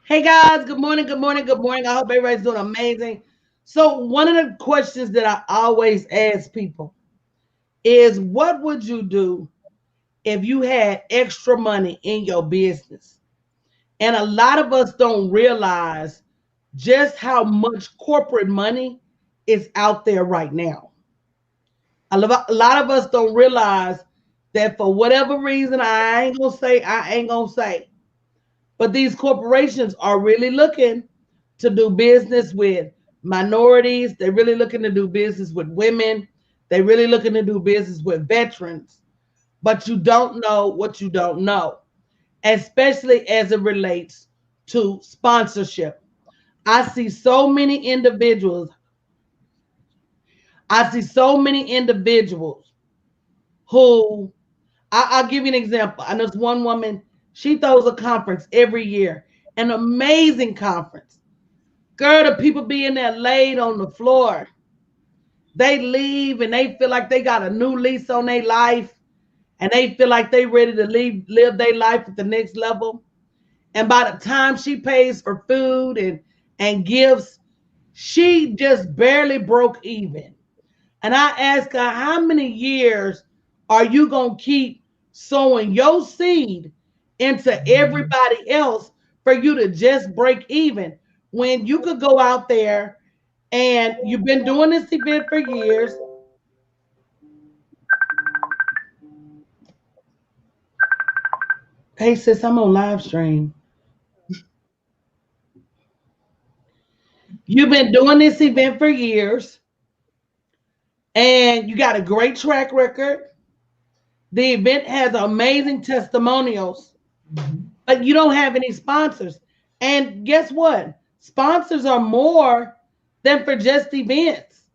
Hey guys, good morning, good morning, good morning. I hope everybody's doing amazing. So, one of the questions that I always ask people is what would you do if you had extra money in your business? And a lot of us don't realize just how much corporate money is out there right now. A lot of us don't realize that for whatever reason, I ain't gonna say, but these corporations are really looking to do business with minorities. They're really looking to do business with women. They're really looking to do business with veterans. But you don't know what you don't know, especially as it relates to sponsorship. I see so many individuals. I see so many individuals who I'll give you an example. I know this one woman, she throws a conference every year, an amazing conference. Girl, the people be in there laid on the floor. They leave and they feel like they got a new lease on their life and they feel like they ready to live their life at the next level. And by the time she pays for food and gifts, she just barely broke even. And I ask her, how many years are you going to keep sowing your seed into everybody else for you to just break even when you could go out there and you've been doing this event for years? Hey, sis, I'm on live stream. You've been doing this event for years and you got a great track record. The event has amazing testimonials, but you don't have any sponsors. And guess what? Sponsors are more than for just events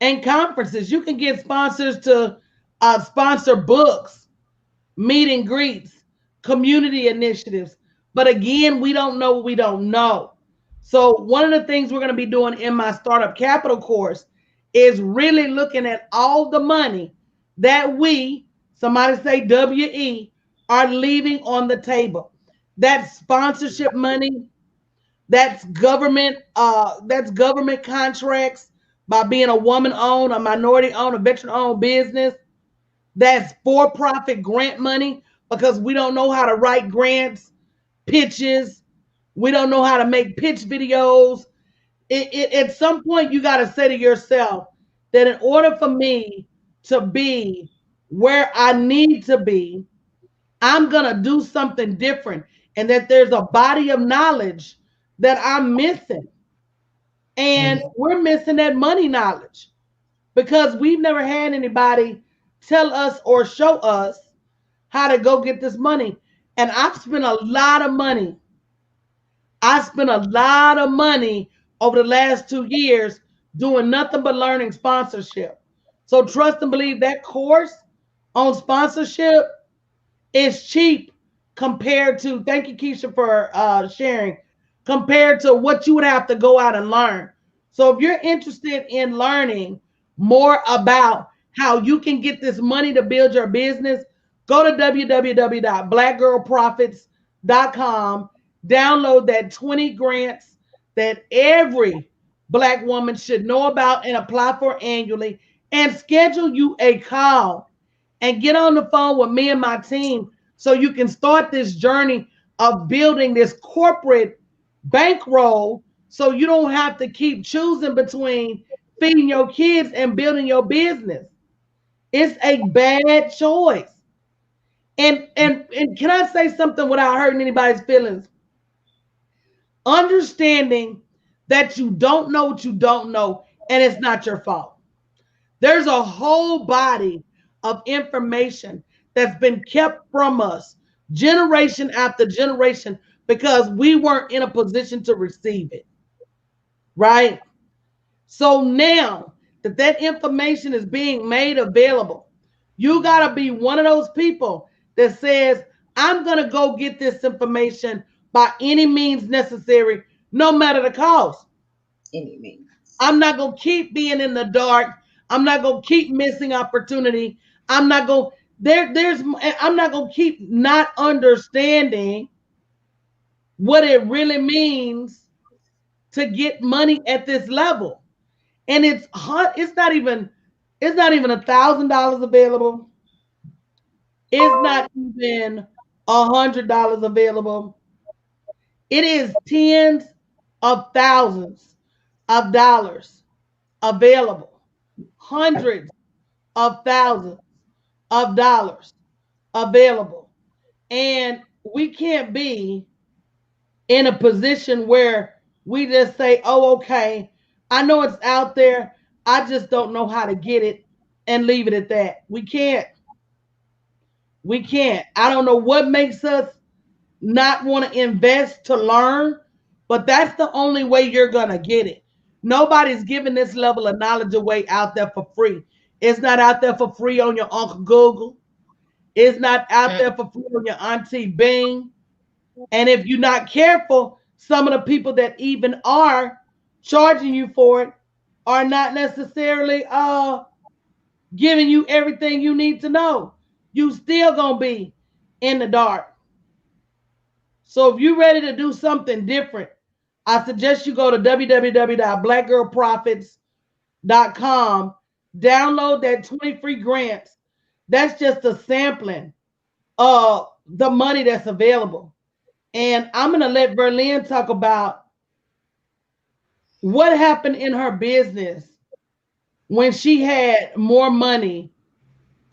and conferences. You can get sponsors to sponsor books, meet and greets, community initiatives. But again, we don't know what we don't know. So, one of the things we're going to be doing in my startup capital course is really looking at all the money that somebody say WE, are leaving on the table. That's sponsorship money, that's government contracts by being a woman owned, a minority owned, a veteran owned business. That's for profit grant money because we don't know how to write grants, pitches. We don't know how to make pitch videos. At some point, you got to say to yourself that in order for me to be where I need to be, I'm going to do something different. And that there's a body of knowledge that I'm missing. And we're missing that money knowledge because we've never had anybody tell us or show us how to go get this money. And I've spent a lot of money. I spent a lot of money over the last 2 years doing nothing but learning sponsorship. So trust and believe that course on sponsorship is cheap compared to, thank you, Keisha, for sharing, compared to what you would have to go out and learn. So if you're interested in learning more about how you can get this money to build your business, go to www.blackgirlprofits.com, download that 20 grants that every Black woman should know about and apply for annually, and schedule you a call and get on the phone with me and my team so you can start this journey of building this corporate bankroll so you don't have to keep choosing between feeding your kids and building your business. It's a bad choice. And can I say something without hurting anybody's feelings? Understanding that you don't know what you don't know and it's not your fault. There's a whole body of information that's been kept from us generation after generation because we weren't in a position to receive it, right? So now that that information is being made available, you got to be one of those people that says, I'm going to go get this information by any means necessary, no matter the cost. Any means. I'm not going to keep being in the dark. I'm not going to keep missing opportunity. I'm not going I'm not going to keep not understanding what it really means to get money at this level. And it's not even $1,000 available. It's not even $100 available. It is tens of thousands of dollars available, hundreds of thousands of dollars available. And we can't be in a position where we just say, oh, okay, I know it's out there. I just don't know how to get it and leave it at that. We can't. We can't. I don't know what makes us not want to invest to learn, but that's the only way you're going to get it. Nobody's giving this level of knowledge away out there for free. It's not out there for free on your Uncle Google. It's not out there for free on your Auntie Bing. And if you're not careful, some of the people that even are charging you for it are not necessarily giving you everything you need to know. You still gonna be in the dark. So if you're ready to do something different, I suggest you go to www.blackgirlprofits.com, download that 20 free grants. That's just a sampling of the money that's available. And I'm going to let Verlene talk about what happened in her business when she had more money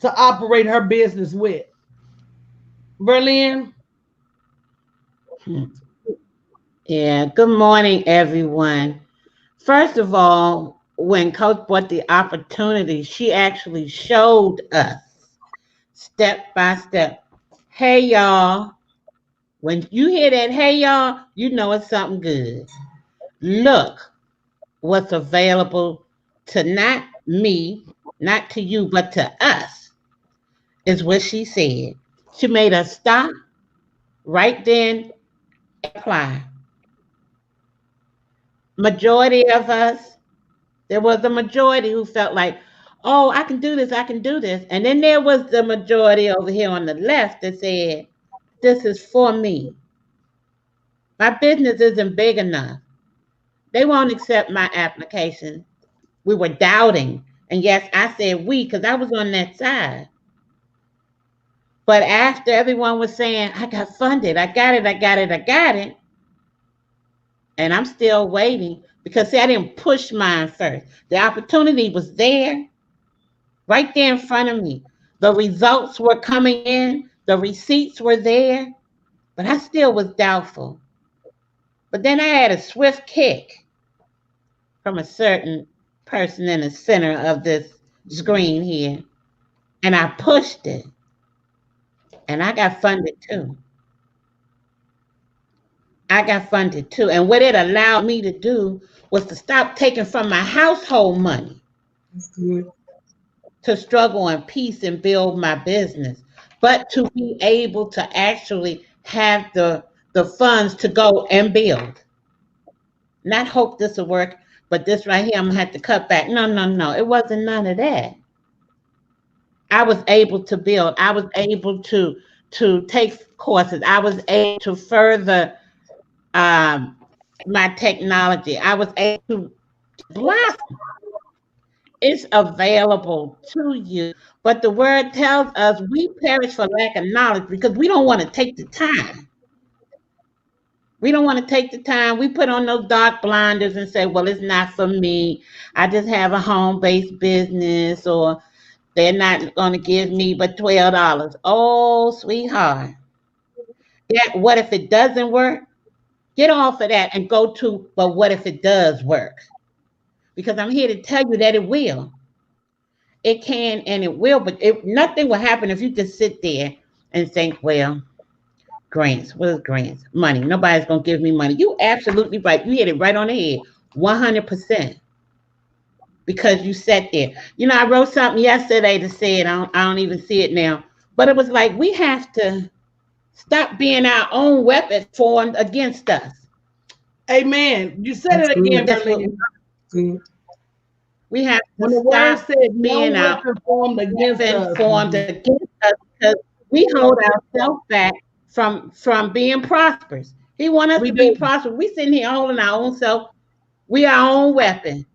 to operate her business with. Verlene? Yeah, good morning, everyone. First of all, when Coach brought the opportunity, she actually showed us step by step. Hey, y'all. When you hear that, hey, y'all, you know it's something good. Look what's available to not me, not to you, but to us, is what she said. She made us stop right then and apply. Majority of us, there was a majority who felt like, oh, I can do this, I can do this. And then there was the majority over here on the left that said, this is for me. My business isn't big enough. They won't accept my application. We were doubting. And yes, I said we because I was on that side. But after everyone was saying, I got funded, I got it, I got it, I got it, and I'm still waiting because, see, I didn't push mine first. The opportunity was there, right there in front of me. The results were coming in, the receipts were there, but I still was doubtful. But then I had a swift kick from a certain person in the center of this screen here, and I pushed it, and I got funded too. I got funded too. And what it allowed me to do was to stop taking from my household money to struggle in peace and build my business, but to be able to actually have the funds to go and build. Not hope this will work, but this right here, I'm gonna have to cut back. No, no, no. It wasn't none of that. I was able to build. I was able to take courses. I was able to further um, my technology. I was able to blossom. It's available to you. But the word tells us we perish for lack of knowledge because we don't want to take the time. We don't want to take the time. We put on those dark blinders and say, well, it's not for me. I just have a home based business, or they're not going to give me but $12. Oh, sweetheart. Yeah, what if it doesn't work? Get off of that and go to, but what if it does work? Because I'm here to tell you that it will. It can and it will, but nothing will happen if you just sit there and think, well, grants. What is grants? Money. Nobody's going to give me money. You absolutely right. You hit it right on the head. 100%. Because you sat there. You know, I wrote something yesterday that said, I don't even see it now, but it was like, we have to stop being our own weapon formed against us. Amen. You said it again, Verlene. We have when to the word stop said being no our weapon formed against us. formed against us because we hold ourselves back from being prosperous. He want us We to be do. prosperous. We sitting here holding our own self. We our own weapon.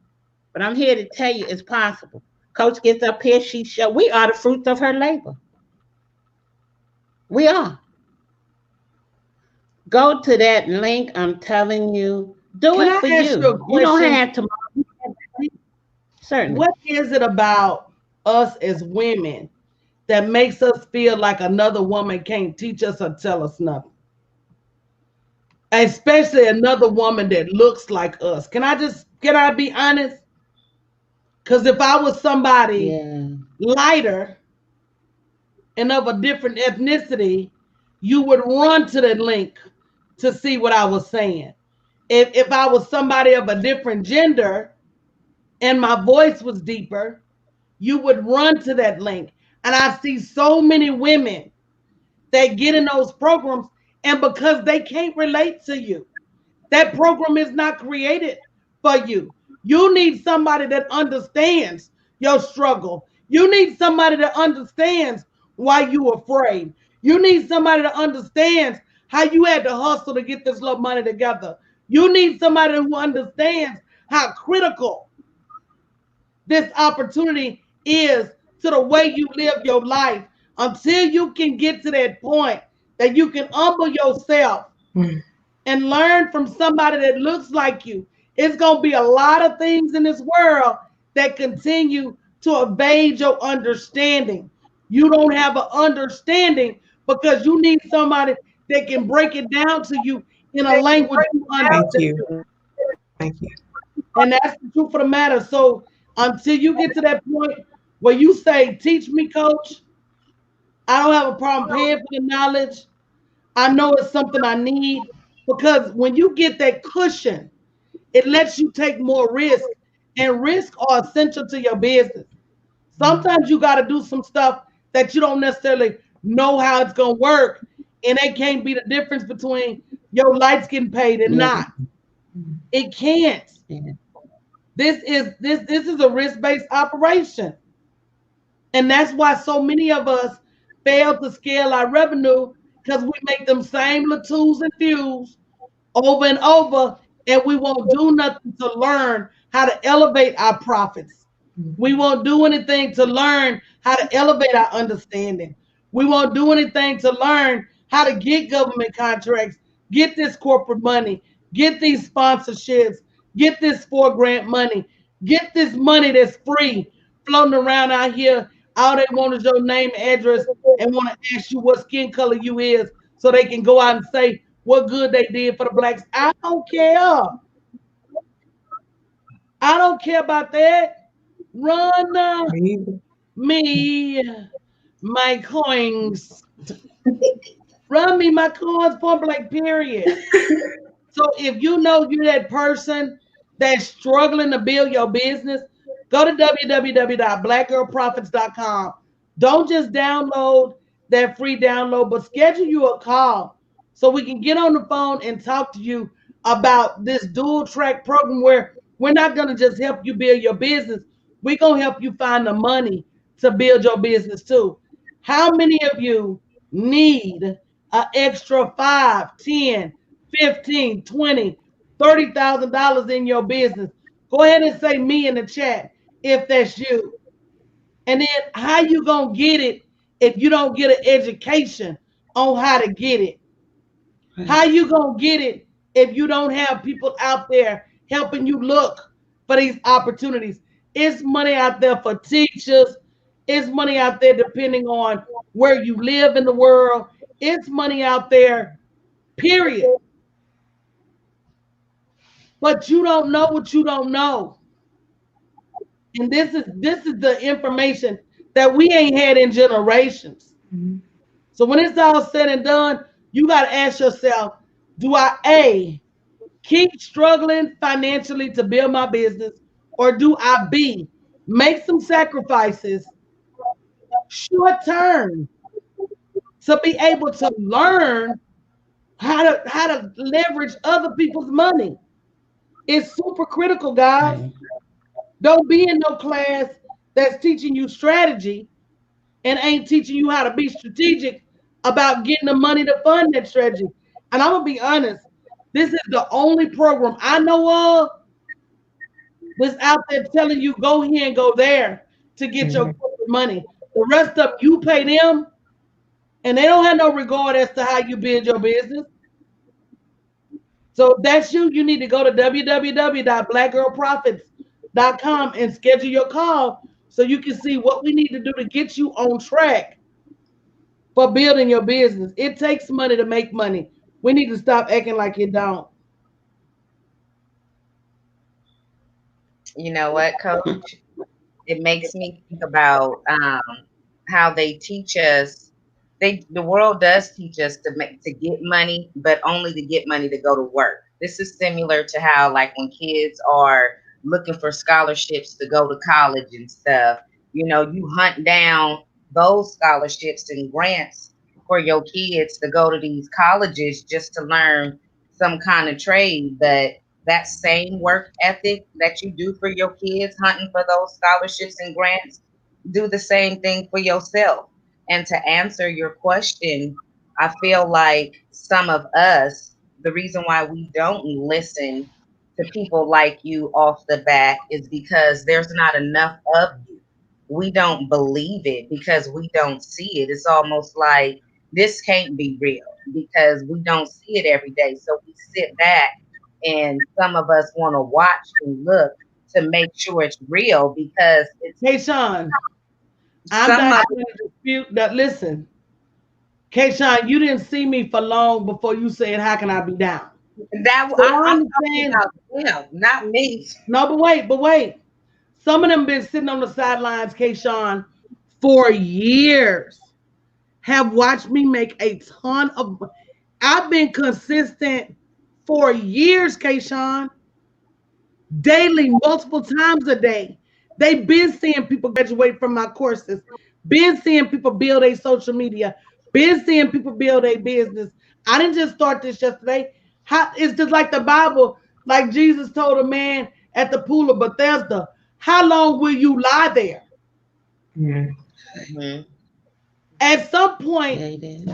But I'm here to tell you it's possible. Coach gets up here, she show we are the fruits of her labor. We are. Go to that link. I'm telling you, do Can it I for ask you a you. You don't question? have to. Certainly. What is it about us as women that makes us feel like another woman can't teach us or tell us nothing? Especially another woman that looks like us. Can I be honest? Because if I was somebody Yeah. lighter and of a different ethnicity, you would run to the link to see what I was saying. If I was somebody of a different gender and my voice was deeper, you would run to that link. And I see so many women that get in those programs, and because they can't relate to you, that program is not created for you. You need somebody that understands your struggle. You need somebody that understands why you're afraid. You need somebody that understands how you had to hustle to get this little money together. You need somebody who understands how critical this opportunity is to the way you live your life until you can get to that point that you can humble yourself and learn from somebody that looks like you. It's going to be a lot of things in this world that continue to evade your understanding. You don't have an understanding because you need somebody that can break it down to you in a language you Thank understand. you. Thank you. And that's the truth of the matter. So until you get to that point where you say, teach me, coach, I don't have a problem paying for the knowledge. I know it's something I need because when you get that cushion, it lets you take more risk, and risk are essential to your business. Sometimes you got to do some stuff that you don't necessarily know how it's going to work, and it can't be the difference between your lights getting paid and Yeah. not. It can't. Yeah. This is a risk-based operation. And that's why so many of us fail to scale our revenue because we make them same little tools and fuels over and over, and we won't do nothing to learn how to elevate our profits. We won't do anything to learn how to elevate our understanding. We won't do anything to learn how to get government contracts, get this corporate money, get these sponsorships, get this 4 grant money, get this money that's free floating around out here. All they want is your name, address, and want to ask you what skin color you is so they can go out and say what good they did for the blacks. I don't care. I don't care about that. Run me my coins. Run me my coins, point blank, period. So if you know you're that person that's struggling to build your business, go to www.blackgirlprofits.com. Don't just download that free download, but schedule you a call so we can get on the phone and talk to you about this dual track program where we're not going to just help you build your business. We're going to help you find the money to build your business too. How many of you need an extra 5, 10, 15, 20, $30,000 in your business? Go ahead and say me in the chat if that's you. And then how you gonna get it if you don't get an education on how to get it? How you gonna get it if you don't have people out there helping you look for these opportunities? It's money out there for teachers. It's money out there depending on where you live in the world. It's money out there, period. But you don't know what you don't know. And this is the information that we ain't had in generations. So when it's all said and done, you got to ask yourself, do I A, keep struggling financially to build my business, or do I B, make some sacrifices short term to be able to learn how to leverage other people's money? It's super critical, guys. Right. Don't be in no class that's teaching you strategy and ain't teaching you how to be strategic about getting the money to fund that strategy. And I'm gonna be honest, This is the only program I know of that's out there telling you go here and go there to get your corporate money. The rest of you pay them, and they don't have no regard as to how you build your business. So if that's you, you need to go to www.blackgirlprofits.com and schedule your call so you can see what we need to do to get you on track for building your business. It takes money to make money. We need to stop acting like it don't. You know what, Coach? It makes me think about how they teach us. The world does teach us to get money, but only to get money to go to work. This is similar to how, like, when kids are looking for scholarships to go to college and stuff, you hunt down those scholarships and grants for your kids to go to these colleges just to learn some kind of trade. But that same work ethic that you do for your kids, hunting for those scholarships and grants, do the same thing for yourself. And to answer your question, I feel like some of us, the reason why we don't listen to people like you off the bat is because there's not enough of you. We don't believe it because we don't see it. It's almost like this can't be real because we don't see it every day. So we sit back, and some of us want to watch and look to make sure it's real because it's Hey, Sean, I'm some not of going to dispute that. Listen, Sean, you didn't see me for long before you said, how can I be down? that. So I I'm talking understand. about them, not me. No, but wait. Some of them been sitting on the sidelines, Sean, for years. Have watched me make a ton of. I've been consistent for years, Sean, daily, multiple times a day. They've been seeing people graduate from my courses, been seeing people build a social media, been seeing people build a business. I didn't just start this yesterday. It's just like the Bible, like Jesus told a man at the pool of Bethesda, how long will you lie there? Yeah. Mhm. At some point, Yeah, it is.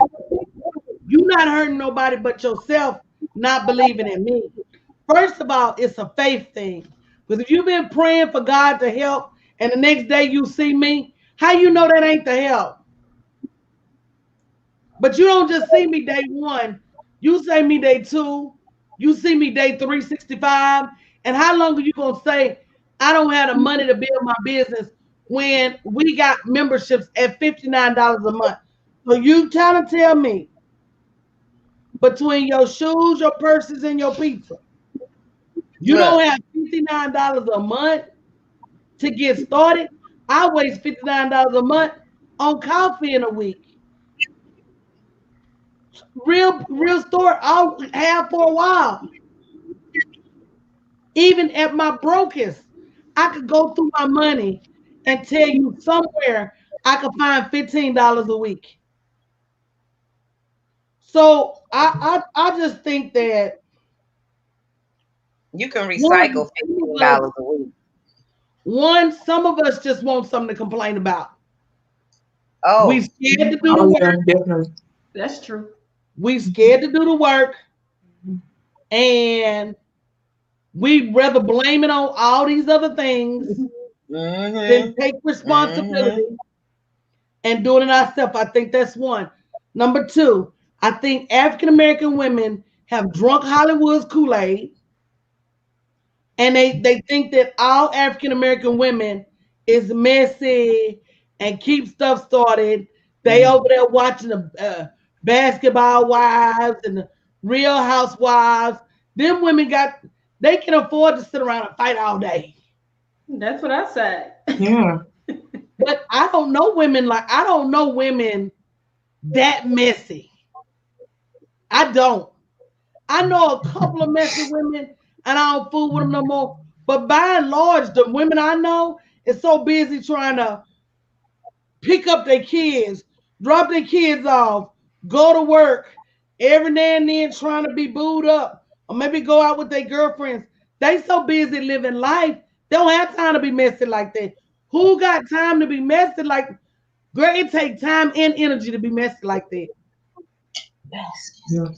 you're not hurting nobody but yourself, not believing in me. First of all, it's a faith thing. Because if you've been praying for God to help and the next day you see me, how you know that ain't the help? But you don't just see me day one. You see me day two. You see me day 365. And how long are you going to say, I don't have the money to build my business when we got memberships at $59 a month? So you trying to tell me between your shoes, your purses, and your pizza, you don't Look, have $59 a month to get started? I waste $59 a month on coffee in a week. Real story. I'll have for a while. Even at my brokest, I could go through my money and tell you somewhere I could find $15 a week. So I just think that you can one recycle some of us $15 a week. some of us just want something to complain about. We Oh, scared to do the Oh yeah, work. definitely. That's true. We scared to do the work, and we rather blame it on all these other things than mm-hmm, take mm-hmm. responsibility and doing it ourselves. I think that's one. Number two, I think African American women have drunk Hollywood's Kool-Aid, and they think that all African American women is messy and keep stuff started. They over there watching the Basketball Wives and the Real Housewives. Them women they can afford to sit around and fight all day. That's what I said. Yeah. But I don't know women that messy. I don't. I know a couple of messy women, and I don't fool with them no more. But by and large, the women I know is so busy trying to pick up their kids, drop their kids off, go to work, every now and then trying to be booed up, or maybe go out with their girlfriends. They so busy living life, they don't have time to be messy like that. Who got time to be messy like? Girl, it takes time and energy to be messy like that. Yes. Yeah.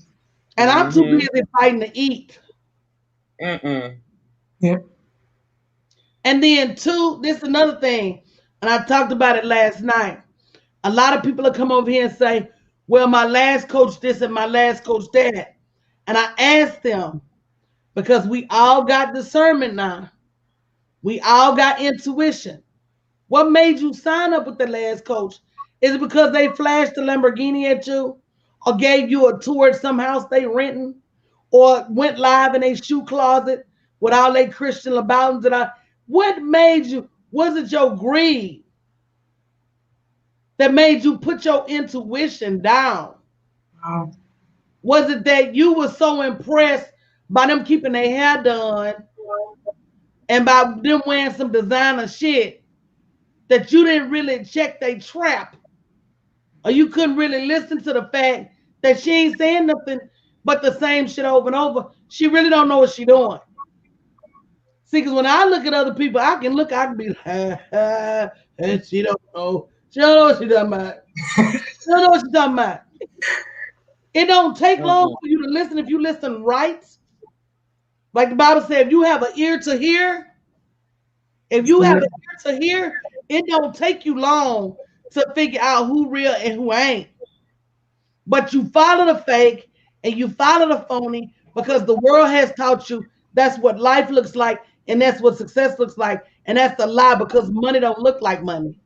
And I'm too busy fighting to eat. Yep. And then two, this is another thing, and I talked about it last night. A lot of people will come over here and say, well, my last coach this and my last coach that. And I asked them, because we all got discernment now. We all got intuition. What made you sign up with the last coach? Is it because they flashed the Lamborghini at you, or gave you a tour at some house they renting, or went live in a shoe closet with all they Christian Louboutins that what made you? Was it your greed that made you put your intuition down? Wow. Was it that you were so impressed by them keeping their hair done and by them wearing some designer shit that you didn't really check their trap? Or you couldn't really listen to the fact that she ain't saying nothing but the same shit over and over. She really don't know what she doing. See, because when I look at other people, I can be like, and she don't know. She don't know what she talking about. She don't know what she talking about. It don't take long for you to listen if you listen right. Like the Bible said, if you have an ear to hear, it don't take you long to figure out who real and who ain't. But you follow the fake and you follow the phony because the world has taught you that's what life looks like and that's what success looks like. And that's a lie because money don't look like money.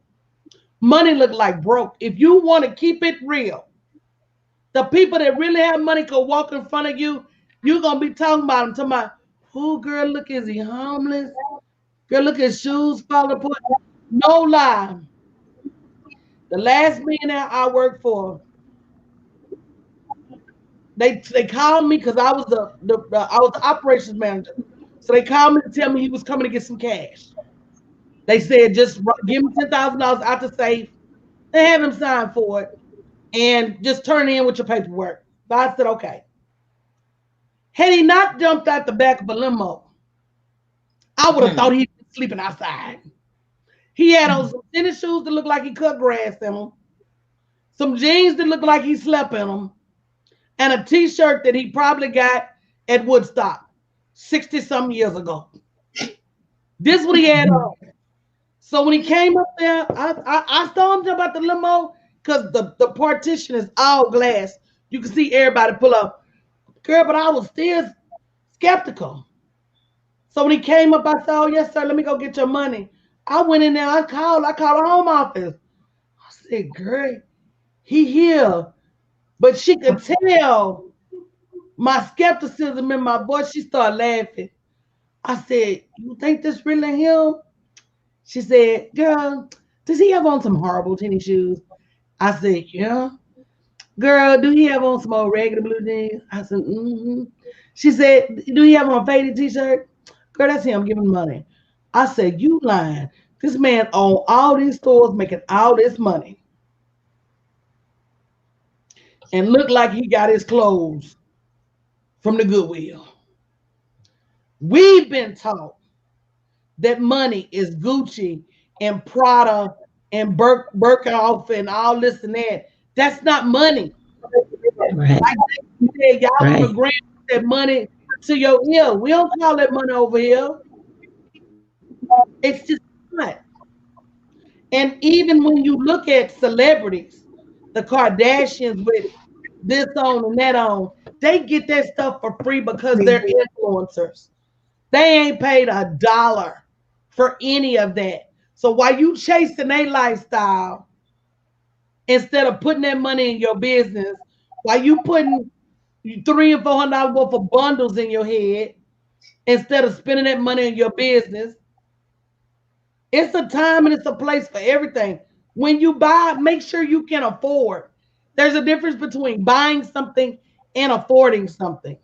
Money look like broke. If you want to keep it real, the people that really have money could walk in front of you, you're going to be talking about them. Talking about, oh, girl, look, is he homeless? Girl, look, his shoes falling apart. No lie. The last millionaire I worked for, they called me because I was the operations manager. So they called me to tell me he was coming to get some cash. They said, just give him $10,000 out the safe and have him sign for it and just turn in with your paperwork. So I said, okay. Had he not jumped out the back of a limo, I would have thought he was sleeping outside. He had on some tennis shoes that looked like he cut grass in them, some jeans that looked like he slept in them, and a t-shirt that he probably got at Woodstock 60-some years ago. This is what he had on. So when he came up there, I saw him jump out the limo because the partition is all glass. You can see everybody pull up. Girl, but I was still skeptical. So when he came up, I said, oh, yes, sir, let me go get your money. I went in there, I called the home office. I said, girl, he here. But she could tell my skepticism in my voice. She started laughing. I said, you think this really him? She said, girl, does he have on some horrible tennis shoes? I said, yeah. Girl, do he have on some old regular blue jeans? I said, mm-hmm. She said, do he have on a faded t-shirt? Girl, that's him giving money. I said, you lying. This man owned all these stores making all this money. And looked like he got his clothes from the Goodwill. We've been taught that money is Gucci and Prada and Birkenhoff and all this and that. That's not money. Right. Like they said, y'all Right. grant that money to your ear. We don't call that money over here. It's just not. And even when you look at celebrities, the Kardashians with this on and that on, they get that stuff for free because they're influencers. They ain't paid $1 for any of that. So while you chasing a lifestyle, instead of putting that money in your business, while you putting $300 and $400 worth of bundles in your head, instead of spending that money in your business, it's a time and it's a place for everything. When you buy, make sure you can afford. There's a difference between buying something and affording something.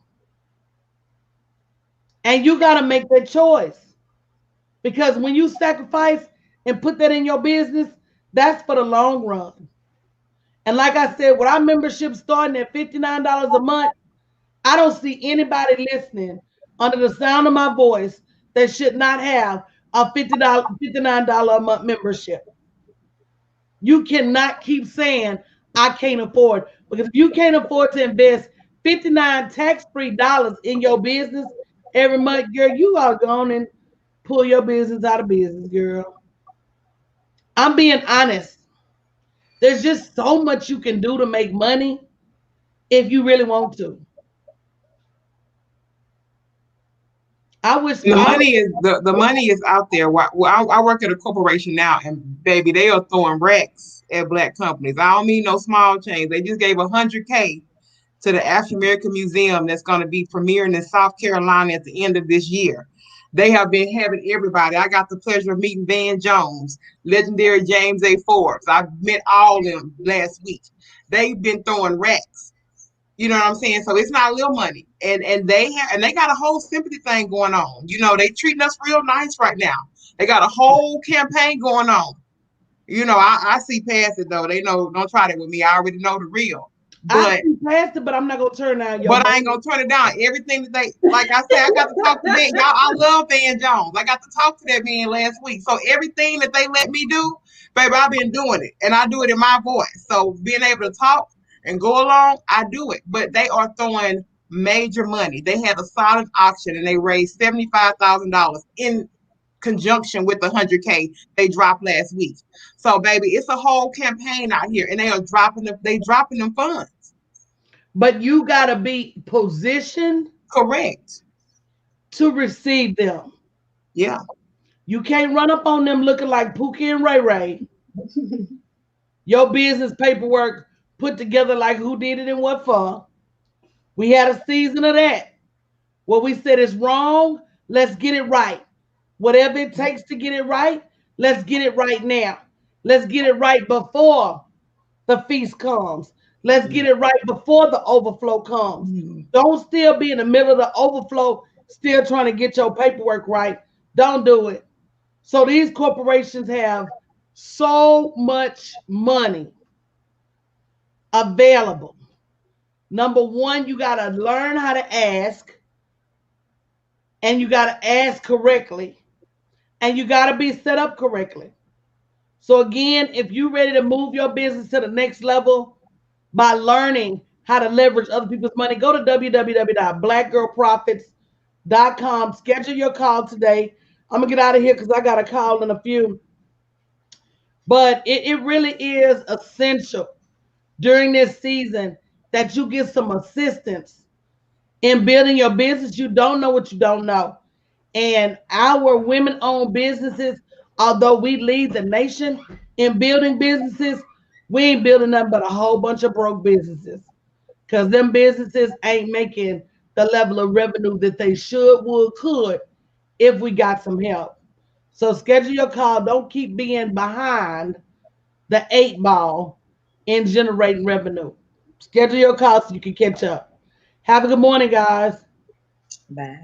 And you got to make that choice. Because when you sacrifice and put that in your business, that's for the long run. And like I said, with our membership starting at $59 a month, I don't see anybody listening under the sound of my voice that should not have a $59 a month membership. You cannot keep saying, I can't afford. Because if you can't afford to invest $59 tax-free dollars in your business every month, girl, you are going and pull your business out of business, girl. I'm being honest. There's just so much you can do to make money if you really want to. I wish The money is out there. Well, I work at a corporation now, and baby, they are throwing racks at black companies. I don't mean no small chains. They just gave $100K to the African American Museum that's going to be premiering in South Carolina at the end of this year. They have been having everybody. I got the pleasure of meeting Van Jones, legendary James A. Forbes. I met all of them last week. They've been throwing racks. You know what I'm saying? So it's not little money. And they got a whole sympathy thing going on. You know, they treating us real nice right now. They got a whole campaign going on. You know, I see past it though. They know don't try that with me. I already know the real. I But see past it, but I'm not gonna turn down your but I money. ain't gonna turn it down. Everything that they, like I said, I got to talk to Van. Y'all, I love Van Jones. I got to talk to that man last week. So everything that they let me do, baby, I've been doing it, and I do it in my voice. So being able to talk and go along, I do it. But they are throwing major money. They had a silent auction, and they raised $75,000 in conjunction with the $100K they dropped last week. So, baby, it's a whole campaign out here, and they are dropping them funds. But you gotta be positioned Correct. to receive them. Yeah. You can't run up on them looking like Pookie and Ray Ray. Your business paperwork put together like who did it and what for. We had a season of that. What we said is wrong, let's get it right. Whatever it takes to get it right, let's get it right now. Let's get it right before the feast comes. Let's get it right before the overflow comes. Don't still be in the middle of the overflow, still trying to get your paperwork right. Don't do it. So these corporations have so much money available. Number one, you got to learn how to ask, and you got to ask correctly, and you got to be set up correctly. So again, if you're ready to move your business to the next level by learning how to leverage other people's money, go to www.blackgirlprofits.com. Schedule your call today. I'm going to get out of here because I got a call in a few. But it really is essential during this season that you get some assistance in building your business. You don't know what you don't know. And our women-owned businesses, although we lead the nation in building businesses, we ain't building nothing but a whole bunch of broke businesses. Because them businesses ain't making the level of revenue that they should, would, could if we got some help. So schedule your call. Don't keep being behind the 8 ball in generating revenue. Schedule your call so you can catch up. Have a good morning, guys. Bye.